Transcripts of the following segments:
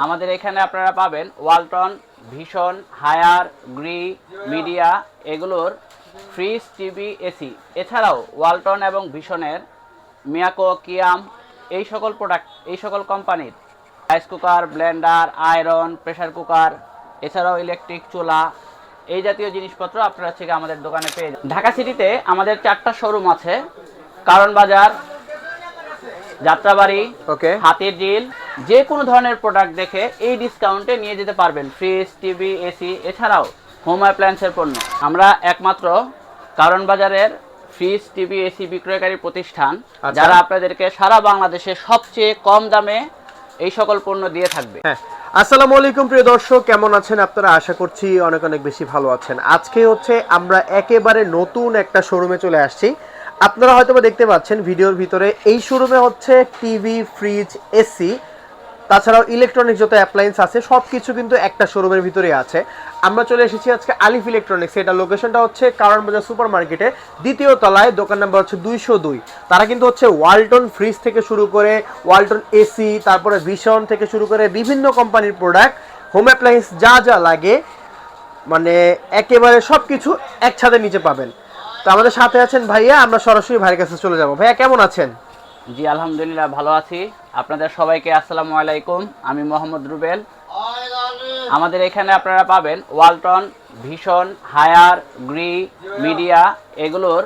আমাদের এখানে আপনারা পাবেন Walton, Vision, Haier, Gree, Midea এগুলোর ফ্রিজ, টিভি, এসি। এছাড়াও ওয়ালটন এবং ভিশনের মিয়াকো, কিয়াম এই সকল কোম্পানির rice cooker, blender, iron, pressure cooker, এছাড়াও ইলেকট্রিক চুলা এই জাতীয় জিনিসপত্র আপনারা থেকে আমাদের দোকানে পেয়ে যাবেন। ঢাকা সিটিতে আমাদের 4টা শোরুম আছে। কারণ বাজার, যাত্রাবাড়ি, হাতির ঝিল। যে কোনো ধরনের প্রোডাক্ট দেখে এই ডিসকাউন্টে নিয়ে যেতে পারবেন ফ্রিজ, টিভি, এসি এছাড়াও হোম অ্যাপ্লায়েন্সের পণ্য। আমরা একমাত্র কারণ বাজারের ফ্রিজ, টিভি, এসি বিক্রয়কারী প্রতিষ্ঠান, যারা আপনাদেরকে সারা বাংলাদেশে সবচেয়ে কম দামে এই সকল পণ্য দিয়ে থাকবে। আসসালামু আলাইকুম প্রিয় দর্শক, কেমন আছেন আপনারা? আশা করছি অনেক অনেক বেশি ভালো আছেন। আজকে হচ্ছে আমরা একেবারে নতুন একটা শোরুমে চলে আসছি। আপনারা হয়তো দেখতে পাচ্ছেন ভিডিওর ভিতরে, এই শোরুমে হচ্ছে টিভি, ফ্রিজ, এসি তাছাড়াও ইলেকট্রনিক যত অ্যাপ্লায়েন্স আছে সবকিছু কিন্তু একটা শোরুমের ভিতরে আছে। আমরা চলে এসেছি আজকে আলিফ ইলেকট্রনিক্স। এটা লোকেশনটা হচ্ছে কারণ বাজার সুপার মার্কেটে দ্বিতীয় তলায়, দোকান নাম্বার হচ্ছে 202। তারা কিন্তু হচ্ছে ওয়ালটন ফ্রিজ থেকে শুরু করে ওয়ালটন এসি, তারপরে ভিশন থেকে শুরু করে বিভিন্ন কোম্পানির প্রোডাক্ট, হোম অ্যাপ্লায়েন্স যা যা লাগে মানে একেবারে সবকিছু এক ছাদের নিচে পাবেন। তো আমাদের সাথে আছেন ভাইয়া, আমরা সরাসরি ভাইয়ের কাছে চলে যাব। ভাইয়া কেমন আছেন? জি আলহামদুলিল্লাহ ভালো আছি। আপনাদের সবাইকে আসসালামু আলাইকুম। আমি মোহাম্মদ রুবেল। আমাদের এখানে আপনারা পাবেন Walton, Vision, Haier, Gree, Midea এগুলোর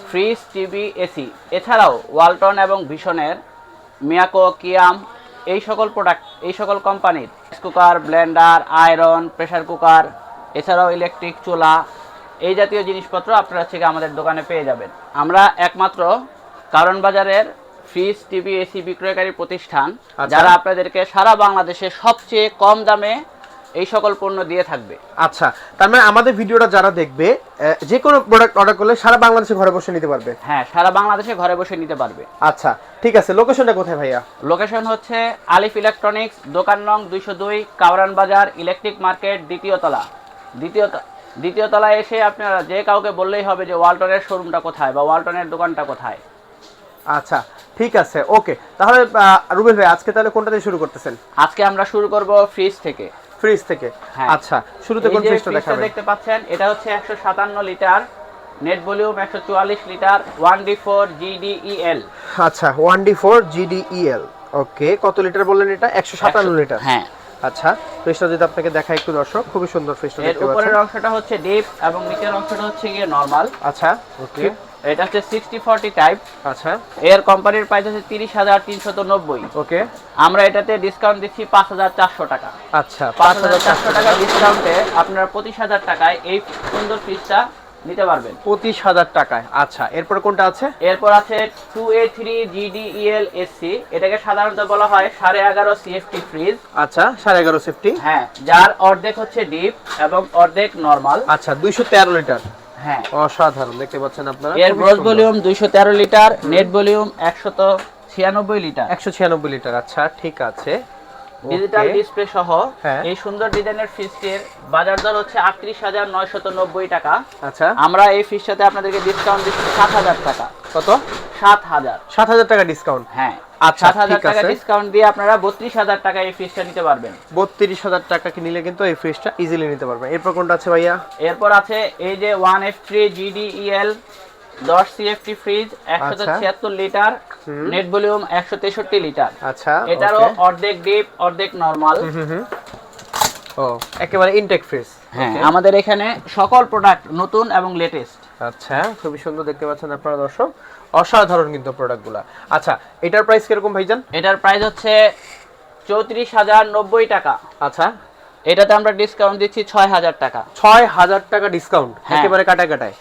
ফ্রিজ, টিভি, এসি। এছাড়াও ওয়ালটন এবং ভিশনের মিয়াকো, কিয়াম এই সকল কোম্পানির rice cooker, blender, iron, pressure cooker এছাড়াও ইলেকট্রিক চুলা এই জাতীয় জিনিসপত্র আপনারা থেকে আমাদের দোকানে পেয়ে যাবেন। আমরা একমাত্র কারণ বাজারের ফ্রিজ, টিভি, এসি বিক্রয়কারী প্রতিষ্ঠান, যারা আপনাদেরকে সারা বাংলাদেশে সবচেয়ে কম দামে এই সকল পণ্য দিয়ে থাকবে। আচ্ছা, তার মানে আমাদের ভিডিওটা যারা দেখবে যে কোনো প্রোডাক্ট অর্ডার করলে সারা বাংলাদেশে ঘরে বসে নিতে পারবে? হ্যাঁ, সারা বাংলাদেশে ঘরে বসে নিতে পারবে। আচ্ছা ঠিক আছে, লোকেশনটা কোথায় ভাইয়া? লোকেশন হচ্ছে আলিফ ইলেকট্রনিক্স, দোকান নং 202, কাওরান বাজার, ইলেকট্রিক মার্কেট, দ্বিতীয় তলায় এসে আপনারা যে কাউকে বললেই হবে যে ওয়ালটনের শোরুমটা কোথায় বা ওয়ালটনের দোকানটা কোথায়। আচ্ছা ঠিক আছে, ওকে। তাহলে রুবেল ভাই আজকে তাহলে কোনটা দিয়ে শুরু করতেছেন? আজকে আমরা শুরু করব ফ্রিজ থেকে। ফ্রিজ থেকে? আচ্ছা, শুরুতে কোন ফ্রিজটা দেখাবেন? দেখতে পাচ্ছেন এটা হচ্ছে 157 litre, net volume 144 litre, 1D4 GDEL। আচ্ছা, 1D4 GDEL, ওকে। কত লিটার বললেন এটা? 157 লিটার। হ্যাঁ। আচ্ছা, ফ্রিজটা যদি আপনাকে দেখাই একটু দর্শক, খুবই সুন্দর ফ্রিজটা দেখতে পাচ্ছেন। এর উপরের অংশটা হচ্ছে ডিপ এবং নিচের অংশটা হচ্ছে গিয়ে নরমাল। আচ্ছা ওকে। এটা হচ্ছে 60/40 টাইপ। আচ্ছা, এর কোম্পানির প্রাইস হচ্ছে 30,390। ওকে। আমরা এটাতে ডিসকাউন্ট দিচ্ছি 5,400 টাকা। আচ্ছা, 5,400 টাকা ডিসকাউন্টে আপনারা 25,000 টাকায় এই সুন্দর ফ্রিজটা নিতে পারবেন। 25,000 টাকায়। আচ্ছা, এরপর কোনটা আছে? এরপর আছে 2A3 GDEL SC। এটাকে সাধারণত বলা হয় 11.5 CFT ফ্রিজ। আচ্ছা, 11.5 সেফটি। হ্যাঁ, যার অর্ধেক হচ্ছে ডিপ এবং অর্ধেক নরমাল। আচ্ছা, 213 লিটার। হ্যাঁ, অসাধারণ দেখতে পাচ্ছেন আপনারা। এর gross volume 213 litre, net volume 196 litre. 196 litre. আচ্ছা ঠিক আছে, ডিজিটাল ডিসপ্লে সহ হ্যাঁ। এই সুন্দর ডিজাইনের ফ্রিজটির বাজার দর হচ্ছে 38,990 টাকা। আচ্ছা, আমরা এই ফ্রিজটাতে আপনাদেরকে ডিসকাউন্ট দিচ্ছি 7,000 টাকা। কত? 7,000 টাকা ডিসকাউন্ট। হ্যাঁ, আচ্ছা 7,000 ঠিক টাকা আছে। ডিসকাউন্ট দিয়ে আপনারা 32,000 টাকা এই ফ্রিজটা নিতে পারবেন। 32,000 টাকা নিলে কিন্তু এই ফ্রিজটা ইজিলি নিতে পারবেন। এরপর কোনটা আছে ভাইয়া? এরপর আছে এই যে 1F3 GDEL 10 CFT fridge, 176 litre, net volume 163 litre. আচ্ছা, এটারও অর্ধেক ডিপ অর্ধেক নরমাল। ও, একেবারে ইনটেক ফ্রিজ। হ্যাঁ, আমাদের এখানে সকল প্রোডাক্ট নতুন এবং লেটেস্ট। আচ্ছা, খুবই সুন্দর দেখতে পাচ্ছেন আপনারা দর্শক, অসাধারণ কিন্তু প্রোডাক্টগুলো। আচ্ছা, এটার প্রাইস কিরকম ভাইজান? এটার প্রাইস হচ্ছে 34,090 টাকা। আচ্ছা, এটাতে আমরা ডিসকাউন্ট দিচ্ছি 6,000 টাকা। 6,000 টাকা ডিসকাউন্ট, হ্যাঁ। একেবারে কাটায় কাটায়।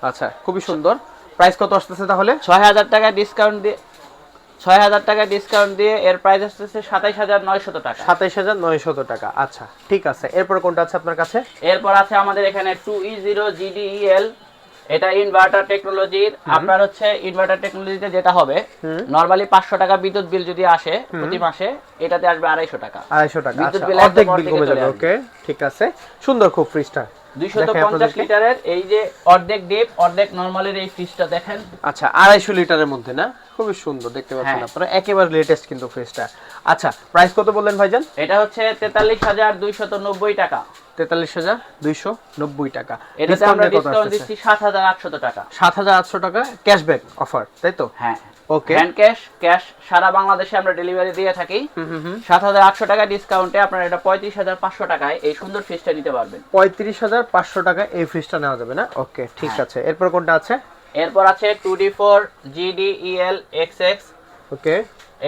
আচ্ছা, খুবই সুন্দর। প্রাইস কত আসতেছে তাহলে? 6,000 টাকা ডিসকাউন্ট দিয়ে 6,000 টাকা ডিসকাউন্ট দিয়ে এর প্রাইস আসতেছে 27,900 টাকা। 27,900 টাকা। আচ্ছা ঠিক আছে, এরপর কোনটা আছে আপনার কাছে? এরপর আছে আমাদের এখানে 2E0 GDEL। এটা ইনভার্টার টেকনোলজির। আপনার হচ্ছে ইনভার্টার টেকনোলজিতে যেটা হবে, নরমালি 500 টাকা বিদ্যুৎ বিল যদি আসে প্রতি মাসে, এটাতে আসবে 250 টাকা। 250 টাকা, বিদ্যুৎ আচ্ছা, বিল অর্ধেক একদম বিল কমে যাবে। ওকে, ঠিক আছে, সুন্দর খুব ফ্রিজটা। 250 লিটারের এই যে অর্ধেক ডিপ অর্ধেক নরমালের এই ফ্রিজটা দেখেন। আচ্ছা, 250 লিটারের মধ্যে না, খুবই সুন্দর দেখতে পাচ্ছেন আপনারা, একেবারে লেটেস্ট কিন্তু ফ্রিজটা। আচ্ছা, প্রাইস কত বললেন ভাইজান? এটা হচ্ছে 43,290 টাকা। 43,290 টাকা। এটাতে আমরা ডিসকাউন্ট দিচ্ছি 7,800 টাকা। 7,800 টাকা ক্যাশব্যাক অফার, তাই তো? হ্যাঁ, ওকে, হ্যান্ড ক্যাশ সারা বাংলাদেশে আমরা ডেলিভারি দিয়ে থাকি। 7,800 টাকা ডিসকাউন্টে আপনারা এটা 35,500 টাকায় এই সুন্দর ফ্রিজটা নিতে পারবেন। 35,500 টাকা এই ফ্রিজটা নেওয়া যাবে না? ওকে, ঠিক আছে। এরপর কোনটা আছে? এরপর আছে 2D4 GDEL XX। ওকে,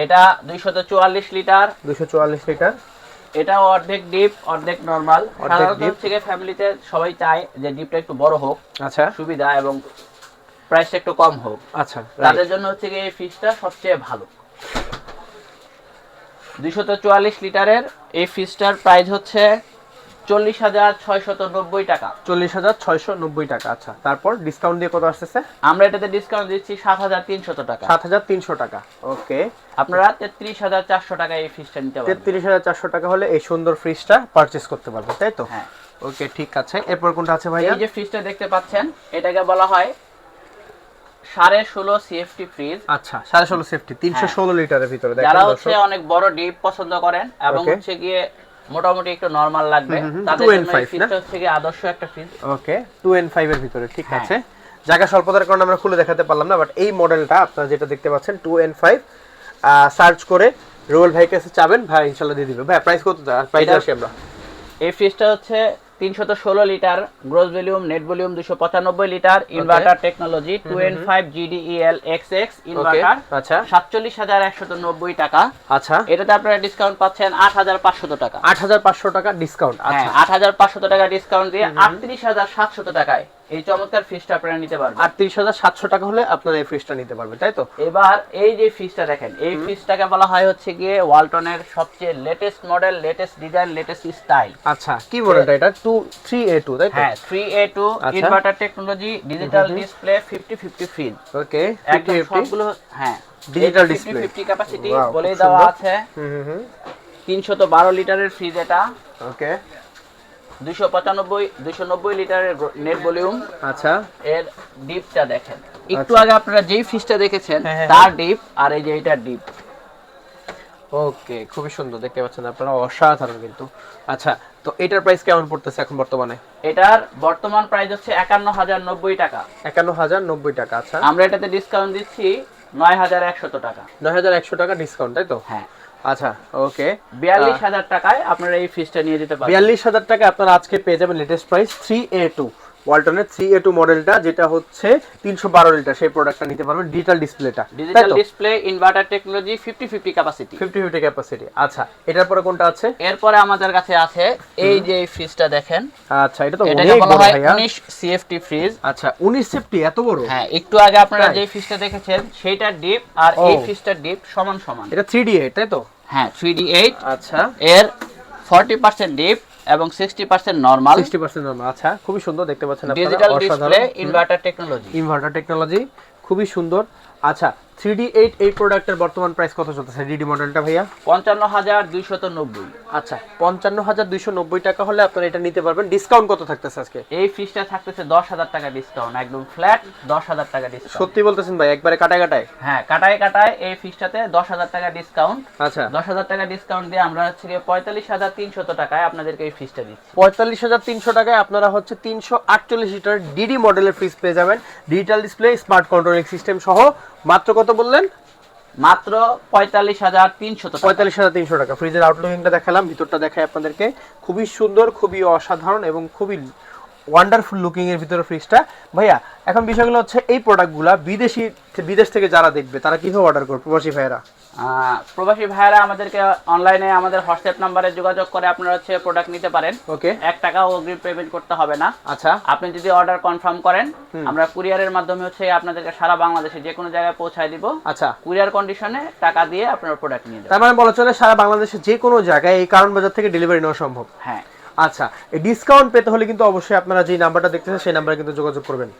এটা 244 লিটার। 244 লিটার। এটা অর্ধেক ডিপ অর্ধেক নরমাল। সাধারণত হচ্ছে ফ্যামিলিতে সবাই চায় যে ডিপটা একটু বড় হোক, আচ্ছা, সুবিধা এবং প্রাইসটা একটু কম হোক। আচ্ছা, তাদের জন্য হচ্ছে এই ফ্রিজটা সবচেয়ে ভালো। 244 লিটারের এই ফ্রিজটার প্রাইস হচ্ছে 40,690 টাকা। 40,690 টাকা। আচ্ছা, তারপর ডিসকাউন্ট দিয়ে কত আসতেছে? আমরা এটাতে ডিসকাউন্ট দিচ্ছি 7,300 টাকা। 7,300 টাকা। ওকে, আপনারা 33,400 টাকা এই ফ্রিজটা নিতে পারবেন। 33,400 টাকা হলে এই সুন্দর ফ্রিজটা পারচেজ করতে পারবেন, তাই তো? হ্যাঁ। ওকে, ঠিক আছে। এরপর কোনটা আছে ভাইয়া? এই যে ফ্রিজটা দেখতে পাচ্ছেন, এটাকে বলা হয় 16.5 সিএফটি ফ্রিজ। আচ্ছা, 16.5 সেফটি, 316 লিটারের ভিতরে। দেখেন যারা দর্শক, হচ্ছে অনেক বড় ডিপ পছন্দ করেন এবং হচ্ছে গিয়ে মোটামুটি একটু নরমাল লাগবে, তাদের 2 জন্য and এই 5 ফ্রিজটা হচ্ছে গিয়ে আদর্শ একটা ফ্রিজ। ওকে, 2 and 5 এর ভিতরে, ঠিক আছে। জায়গা স্বল্পতার কারণে আমরা খুলে দেখাতে পারলাম না, বাট এই মডেলটা আপনারা যেটা দেখতে পাচ্ছেন 2 and 5, সার্চ করে রুবেল ভাই কাছে চাবেন, ভাই ইনশাআল্লাহ দিয়ে দিবে। ভাই প্রাইস কত? প্রাইস আসি আমরা। এই ফ্রিজটা হচ্ছে 316 litre, gross volume net volume 295 litre, inverter technology 2 and 5 GDEL XX inverter. আচ্ছা, 47,190 টাকা। আচ্ছা, এটাতে আপনারা ডিসকাউন্ট পাচ্ছেন 8,500 টাকা। 8,500 টাকা ডিসকাউন্ট। আচ্ছা, 8,500 টাকা ডিসকাউন্ট দিয়ে 38,700 টাকায় এই চমৎকার ফ্রিজটা আপনারা নিতে পারবেন। 38,700 টাকা হলে আপনারা এই ফ্রিজটা নিতে পারবেন, তাই তো? এবার এই যে ফ্রিজটা দেখেন, এই ফ্রিজটাকে বলা হয় হচ্ছে গিয়ে ওয়ালটনের সবচেয়ে latest model, latest design, latest style. আচ্ছা, কি মডেলটা এটা? 3A2, তাই তো? হ্যাঁ, 3A2 inverter technology, digital display, 50-50 fridge. Okay, একদম সবগুলো হ্যাঁ ডিজিটাল ডিসপ্লে, 50-50 ক্যাপাসিটি বলে দেওয়া আছে। 312 লিটারের ফ্রিজ এটা। ওকে, 290 লিটারের নেট ভলিউম। আচ্ছা, এর ডিপটা দেখেন, একটু আগে আপনারা যেই ফ্রিজটা দেখেছেন হ্যাঁ। তার ডিপ আর এই যে এটার ডিপ। ওকে, খুবই সুন্দর দেখতে পাচ্ছেন আপনারা, অসাধারণ কিন্তু। আচ্ছা, তো এটার প্রাইস কেমন পড়তেছে এখন বর্তমানে? এটার বর্তমান প্রাইস হচ্ছে 51,090 টাকা। 51,090 টাকা। আচ্ছা, আমরা এটাতে ডিসকাউন্ট দিচ্ছি 9,100 টাকা। 9,100 টাকা ডিসকাউন্ট, তাই তো? হ্যাঁ। আচ্ছা, ওকে, 42,000 টাকায় আপনারা এই ফ্রিজটা নিয়ে যেতে পারেন। 42,000 টাকা আপনারা আজকে পেয়ে যাবেন লেটেস্ট প্রাইস 3A2 ওয়ালটনের 3A2 মডেলটা, যেটা হচ্ছে 312 লিটার, সেই প্রোডাক্টটা নিতে পারবেন। ডিজিটাল ডিসপ্লেটা, digital display, inverter technology, 50-50 capacity. 50-50 capacity. আচ্ছা, এটার পরে কোনটা আছে? এরপরে আমাদের কাছে আছে এই যে এই ফ্রিজটা দেখেন। আচ্ছা, এটা তো এটাকে অনেক বলা বড় হয় ভাইয়া। 19 সিএফটি ফ্রিজ। আচ্ছা, 19 সেফটি, এত বড়? হ্যাঁ, একটু আগে আপনারা যে ফ্রিজটা দেখেছেন সেইটার ডিপ আর এই ফ্রিজটার ডিপ সমান সমান। এটা 3D8, তাই তো? হ্যাঁ, 3D8। আচ্ছা, এর 40% ডিপ এবং 60% নরমাল। 60% নরমাল। আচ্ছা, খুবই সুন্দর দেখতে পাচ্ছেন আপনারা, ডিজিটাল ডিসপ্লে, অসাধারণ। Inverter technology. ইনভার্টার টেকনোলজি, খুবই সুন্দর। আচ্ছা, 3D8 এই প্রোডাক্টের বর্তমান প্রাইস কত চলতেছে ডিডি মডেলটা ভাইয়া? 55,290। আচ্ছা, 55,290 টাকা হলে আপনারা এটা নিতে পারবেন। ডিসকাউন্ট কত থাকতেছে আজকে? এই ফ্রিজটা থাকতেছে 10,000 টাকা ডিসকাউন্ট, একদম ফ্ল্যাট 10,000 টাকা ডিসকাউন্ট। সত্যি বলতেছেন ভাই, একবারে কাটায় কাটায়? হ্যাঁ, কাটায় কাটায় এই ফ্রিজটাতে 10,000 টাকা ডিসকাউন্ট। আচ্ছা, 10,000 টাকা ডিসকাউন্ট দিয়ে আমরা হচ্ছে 45,300 টাকায় আপনাদেরকে এই ফ্রিজটা দিচ্ছি। 45,300 টাকায় আপনারা হচ্ছে 348 লিটার ডিডি মডেলের ফ্রিজ পেয়ে যাবেন, digital display, smart controlling system সহ। মাত্র কত বললেন? মাত্র 45,300 টাকা। 45,300 টাকা। ফ্রিজের আউটলুকিংটা দেখালাম, ভিতরটা দেখাই আপনাদেরকে। খুবই সুন্দর, খুবই অসাধারণ এবং খুবই ওয়ান্ডারফুল লুকিং এর ভিতরে ফ্রিজটা। ভাইয়া, এখন বিষয়গুলো হচ্ছে এই প্রোডাক্টগুলো বিদেশ থেকে যারা দেখবে তারা কিভাবে অর্ডার করবে? প্রবাসী ভাইয়েরা প্রবাসী ভাইয়েরা আমাদেরকে অনলাইনে আমাদের হোয়াটসঅ্যাপ নাম্বারে যোগাযোগ করে আপনারা হচ্ছে প্রোডাক্ট নিতে পারেন। ওকে, 1 টাকাও অগ্রিম পেমেন্ট করতে হবে না। আচ্ছা, আপনি যদি অর্ডার কনফার্ম করেন, আমরা কুরিয়ারের মাধ্যমে হচ্ছে আপনাদেরকে সারা বাংলাদেশে যে কোনো জায়গায় পৌঁছায় দিব। আচ্ছা, কুরিয়ার কন্ডিশনে টাকা দিয়ে আপনারা প্রোডাক্ট নিয়ে যাবেন। তার মানে বলা চলে সারা বাংলাদেশে যে কোনো জায়গায় এই কারণ বাজার থেকে ডেলিভারি নেওয়া সম্ভব। হ্যাঁ। আচ্ছা, এই ডিসকাউন্ট পেতে হলে কিন্তু অবশ্যই আপনারা যে নাম্বারটা দেখতেছেন সেই নাম্বারে কিন্তু যোগাযোগ করবেন।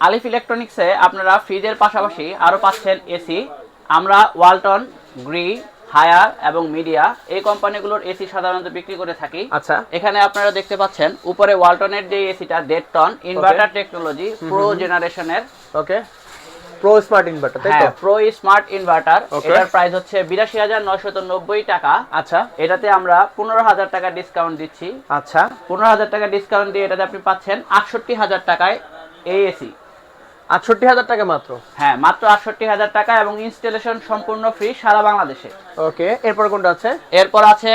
আলিফ ইলেকট্রনিক্সে আপনারা ফ্রিজের পাশাপাশি আরো পাচ্ছেন এসি। আমরা ওয়ালটন, গ্রি, হায়ার এবং মিডিয়া এই কোম্পানিগুলোর এসি সাধারণত বিক্রি করে থাকি। আচ্ছা, এখানে আপনারা দেখতে পাচ্ছেন উপরে ওয়ালটনের যে এসিটা 1.5 টন ইনভার্টার টেকনোলজি প্রো জেনারেশনের। ওকে, প্রো স্মার্ট ইনভার্টার, তাই তো? হ্যাঁ, প্রো স্মার্ট ইনভার্টার। Okay. এটার প্রাইস হচ্ছে ৮২,৯৯০ টাকা। আচ্ছা এটাতে আমরা ১৫,০০০ টাকা ডিসকাউন্ট দিচ্ছি। আচ্ছা, ১৫,০০০ টাকা ডিসকাউন্ট দিয়ে এটাতে আপনি পাচ্ছেন ৬৮,০০০ টাকায় এই এসি। ৬৮,০০০ টাকা মাত্র? হ্যাঁ, মাত্র ৬৮,০০০ টাকা এবং ইনস্টলেশন সম্পূর্ণ ফ্রি সারা বাংলাদেশে। ওকে, এরপর কোনটা আছে? এরপর আছে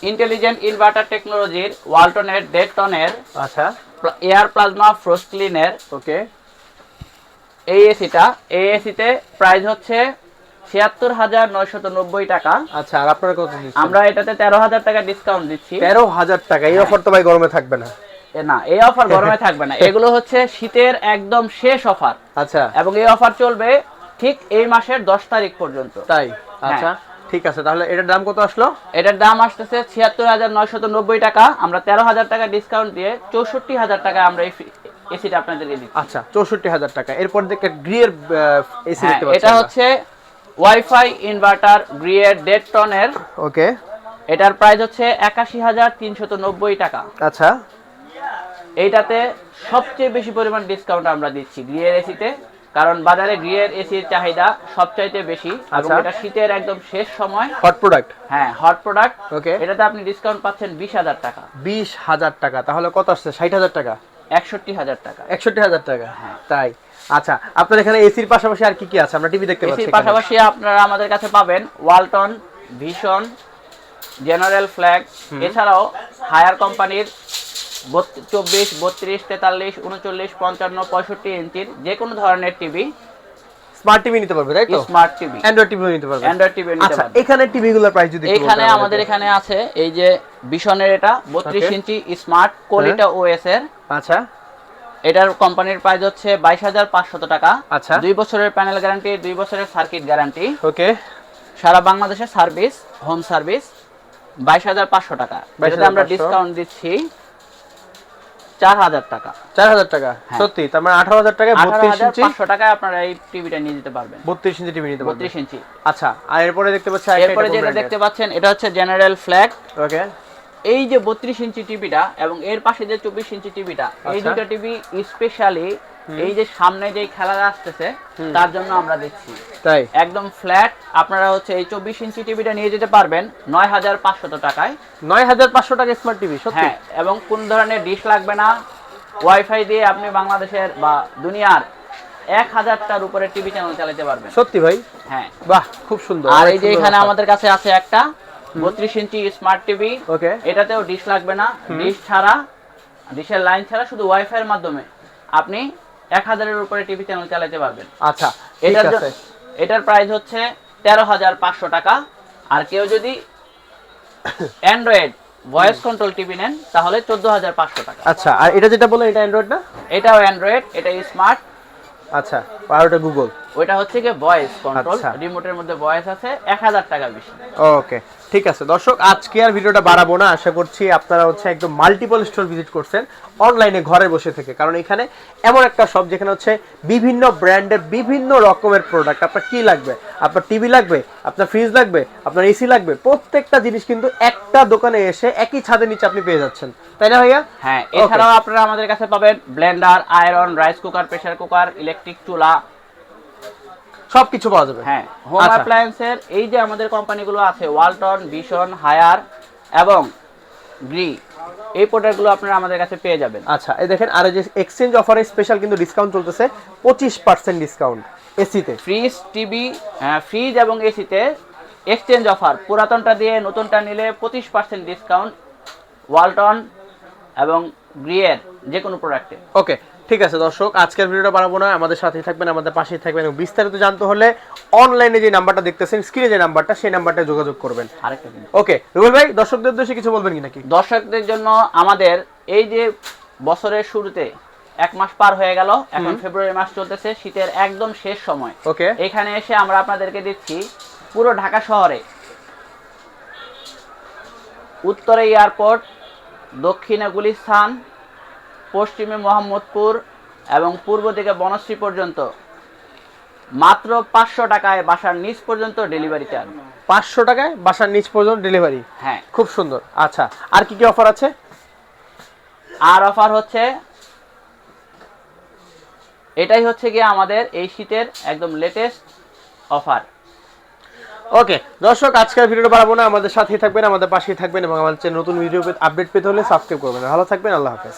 ইন্টেলিজেন্ট ইনভার্টার টেকনোলজির ওয়ালটনের ১.৫ টনের আচ্ছা, এয়ার প্লাজমা ফ্রস্ট ক্লিনের ওকে, এই এসিটা। এই এসিতে প্রাইস হচ্ছে ৭৬,৯৯০ টাকা। আচ্ছা, আর আপনারা কত দিচ্ছেন? আমরা এটাতে ১৩,০০০ টাকা ডিসকাউন্ট দিচ্ছি। ১৩,০০০ টাকা? এই অফার তো ভাই গরমে থাকবে না। না, এই অফার গরমে থাকবে না, এগুলো হচ্ছে শীতের একদম শেষ অফার। আচ্ছা, এবং এই অফার চলবে ঠিক এই মাসের ১০ তারিখ পর্যন্ত। তাই? আচ্ছা, ঠিক আছে, তাহলে এটার দাম কত আসলো? এটার দাম আসতেছে ৭৬,৯৯০ টাকা। আমরা ১৩,০০০ টাকা ডিসকাউন্ট দিয়ে ৬৪,০০০ টাকা আমরা এই এসিটা আপনাদেরকে দিচ্ছি। আচ্ছা, ৬৪,০০০ টাকা। এরপর দেখে গ্রিয়ের এসি হ্যাঁ, দেখতে পাচ্ছি এটা হচ্ছে ওয়াইফাই ইনভার্টার গ্রিয়ের ১.৫ টনের। ওকে, এটার প্রাইস হচ্ছে ৮১,৩৯০ টাকা। আচ্ছা, এইটাতে সবচেয়ে বেশি পরিমাণ ডিসকাউন্ট আমরা দিচ্ছি গ্রিয়ের এসিতে, কারণ বাজারে গ্রিয়ের এসির চাহিদা সবচাইতে বেশি এবং আচ্ছা। এটা শীতের একদম শেষ সময়। Hot product? হ্যাঁ, হট প্রোডাক্ট। ওকে, এটাতে আপনি ডিসকাউন্ট পাচ্ছেন ২০,০০০ টাকা। ২০,০০০ টাকা? তাহলে কত আসছে? ৬০,০০০ টাকা? ৬১,০০০ টাকা। ৬১,০০০ টাকা? তাই? আচ্ছা, আপনার এখানে এসির পাশাপাশি আর কি কি আছে? আমরা টিভি দেখতে পাচ্ছি এসির এখানে। পাশাপাশি আপনারা আমাদের কাছে পাবেন ওয়ালটন, ভিশন, জেনারেল ফ্ল্যাগ, এছাড়াও হায়ার কোম্পানির ২৪, ৩২, ৪৩, ৩৯, ৫৫, ৬৫ ইঞ্চির যে কোনো ধরনের টিভি, স্মার্ট টিভি নিতে পারবে, তাই তো? স্মার্ট টিভি, অ্যান্ড্রয়েড টিভিও নিতে পারবে? অ্যান্ড্রয়েড টিভি নিতে আচ্ছা, পারবেন। এখানে টিভিগুলোর প্রাইস যদি একটু এখানে বলতেন আমাদের এখানে আছে এই যে ভিশনের এটা ৩২ Okay. ইঞ্চি স্মার্ট কোয়ালিটা ওএস এর। আচ্ছা, এটার কোম্পানির প্রাইস হচ্ছে ২২,৫০০ টাকা। আচ্ছা, ২ বছরের প্যানেল গ্যারান্টি, ২ বছরের সার্কিট গ্যারান্টি, ওকে, সারা বাংলাদেশে সার্ভিস, হোম সার্ভিস। ২২,৫০০ টাকা। এটাতে আমরা 22,500 ডিসকাউন্ট দিচ্ছি ৪,০০০ টাকা। ৪,০০০ টাকা? হ্যাঁ। সত্যি? তার মানে ১৮,০০০ টাকায় 32 ইঞ্চি? ১৮,৫০০ টাকায় আপনারা এই টিভিটা নিয়ে যেতে পারবেন। 32 ইঞ্চি টিভি নিতে পারবে? ৩২ ইঞ্চি। আচ্ছা, আর এরপরে দেখতে পাচ্ছি আরেকটা, এরপরে যেটা দেখতে পাচ্ছেন এটা হচ্ছে জেনারেল ফ্ল্যাগ। ওকে, এই যে ৩২ ইঞ্চি টিভিটা এবং এর পাশে যে ২৪ ইঞ্চি টিভিটা, এই আচ্ছা। দুটো টিভি স্পেশালি এই যে সামনে যে খেলা আসতেছে তার জন্য আমরা দিচ্ছি। তাই? একদম ফ্ল্যাট আপনারা হচ্ছে এই ২৪ ইঞ্চি টিভিটা নিয়ে যেতে পারবেন ৯,৫০০ টাকায়। ৯,৫০০ টাকা স্মার্ট টিভি? সত্যি? হ্যাঁ, এবং কোন ধরনের ডিশ লাগবে না, ওয়াইফাই দিয়ে আপনি বাংলাদেশের বা দুনিয়ার ১,০০০টার উপরে টিভি চ্যানেল চালাতে পারবেন। সত্যি ভাই? হ্যাঁ। বাহ, খুব সুন্দর। আর অনেক এই যে সুন্দর এখানে ব্যাপার। আমাদের কাছে আছে একটা ৩২ ইঞ্চি স্মার্ট টিভি। ওকে, এটাতেও ডিশ লাগবে না, ডিশ ছাড়া, ডিশের লাইন ছাড়া শুধু ওয়াইফাই এর মাধ্যমে আপনি ১,০০০-এর উপরে টিভি চ্যানেল চালাতে পারবেন। আচ্ছা, ঠিক এটার আছে। এটার প্রাইস হচ্ছে ১৩,৫০০ টাকা। আর কেউ যদি অ্যান্ড্রয়েড ভয়েস কন্ট্রোল টিভি নেন তাহলে ১৪,৫০০ টাকা। আচ্ছা, আর এটা যেটা বললেন এটা অ্যান্ড্রয়েড না? এটাও অ্যান্ড্রয়েড, এটা স্মার্ট। আচ্ছা, আর ওটা গুগল? ওইটা হচ্ছে কি ভয়েস কন্ট্রোল, আচ্ছা। রিমোটের মধ্যে ভয়েস আছে, ১,০০০ টাকা বেশি। ওকে, ঠিক আছে। দর্শক, আজকে আর ভিডিওটা বাড়াবো না। আশা করছি আপনারা হচ্ছে একদম মাল্টিপল স্টোর ভিজিট করছেন অনলাইনে ঘরে বসে থেকে, কারণ এখানে এমন একটা শপ যেখানে হচ্ছে বিভিন্ন ব্র্যান্ডের বিভিন্ন রকমের প্রোডাক্ট। আপনার কি লাগবে? আপনার টিভি লাগবে, আপনার ফ্রিজ লাগবে, আপনার এসি লাগবে, প্রত্যেকটা জিনিস কিন্তু একটা দোকানে এসে একই ছাদের নিচে আপনি পেয়ে যাচ্ছেন, তাই না ভাইয়া? হ্যাঁ, এছাড়াও আপনারা আমাদের কাছে পাবেন Blender, iron, rice cooker, pressure cooker, electric চুলা, সবকিছু পাওয়া যাবে। হ্যাঁ, হোম আচ্ছা। অ্যাপ্লায়েন্সের এই যে আমাদের কোম্পানিগুলো আছে ওয়ালটন, ভিশন, হায়ার এবং গ্রি, এই প্রোডাক্টগুলো আপনারা আমাদের কাছে পেয়ে যাবেন। আচ্ছা, এই দেখেন, আর এই যে এক্সচেঞ্জ অফারে স্পেশাল কিন্তু ডিসকাউন্ট চলতেছে, 25% ডিসকাউন্ট এসিতে। ফ্রিজ, টিভি, ফ্রিজ এবং এসিতে এক্সচেঞ্জ অফার, পুরাতনটা দিয়ে নতুনটা নিলে 25% ডিসকাউন্ট ওয়ালটন এবং গ্রিয়ের যে কোনো প্রোডাক্টে। ওকে, ঠিক আছে। দর্শক, আজকের ভিডিওটা বাড়াবো না, আমাদের সাথেই থাকবেন, আমাদের পাশেই থাকবেন, এবং বিস্তারিত জানতে হলে অনলাইনে যে নাম্বারটা দেখতেছেন স্ক্রিনে, যে নাম্বারটা, সেই নাম্বারটা যোগাযোগ করবেন। আরেকটা জিনিস, ওকে, রুবেল ভাই, দর্শকদের উদ্দেশ্যে কিছু বলবেন কি নাকি? দর্শকদের জন্য আমাদের এই যে বছরের শুরুতে 1 মাস পার হয়ে গেল, এখন ফেব্রুয়ারি মাস চলতেছে, শীতের একদম শেষ সময়। ওকে, এখানে এসে আমরা আপনাদেরকে দিচ্ছি পুরো ঢাকা শহরে উত্তরে এয়ারপোর্ট, দক্ষিণে গুলিস্তান, পশ্চিমে মোহাম্মদপুর, এবং পূর্ব দিকে বনশ্রী পর্যন্ত মাত্র 500 টাকায় বাসার নিচ পর্যন্ত ডেলিভারি চার্জ। 500 টাকায় বাসার নিচ পর্যন্ত ডেলিভারি। হ্যাঁ, খুব সুন্দর। আচ্ছা, আর কি কি অফার আছে? আর অফার হচ্ছে, এটাই হচ্ছে গিয়ে আমাদের এই শীতের একদম লেটেস্ট অফার। ওকে দর্শক, আজকের ভিডিওটা বাড়াবো না, আমাদের সাথেই থাকবেন, আমাদের পাশেই থাকবেন এবং আমাদের চ্যানেল নতুন ভিডিও আপডেট পেতে হলে সাবস্ক্রাইব করবেন। ভালো থাকবেন, আল্লাহ হাফেজ।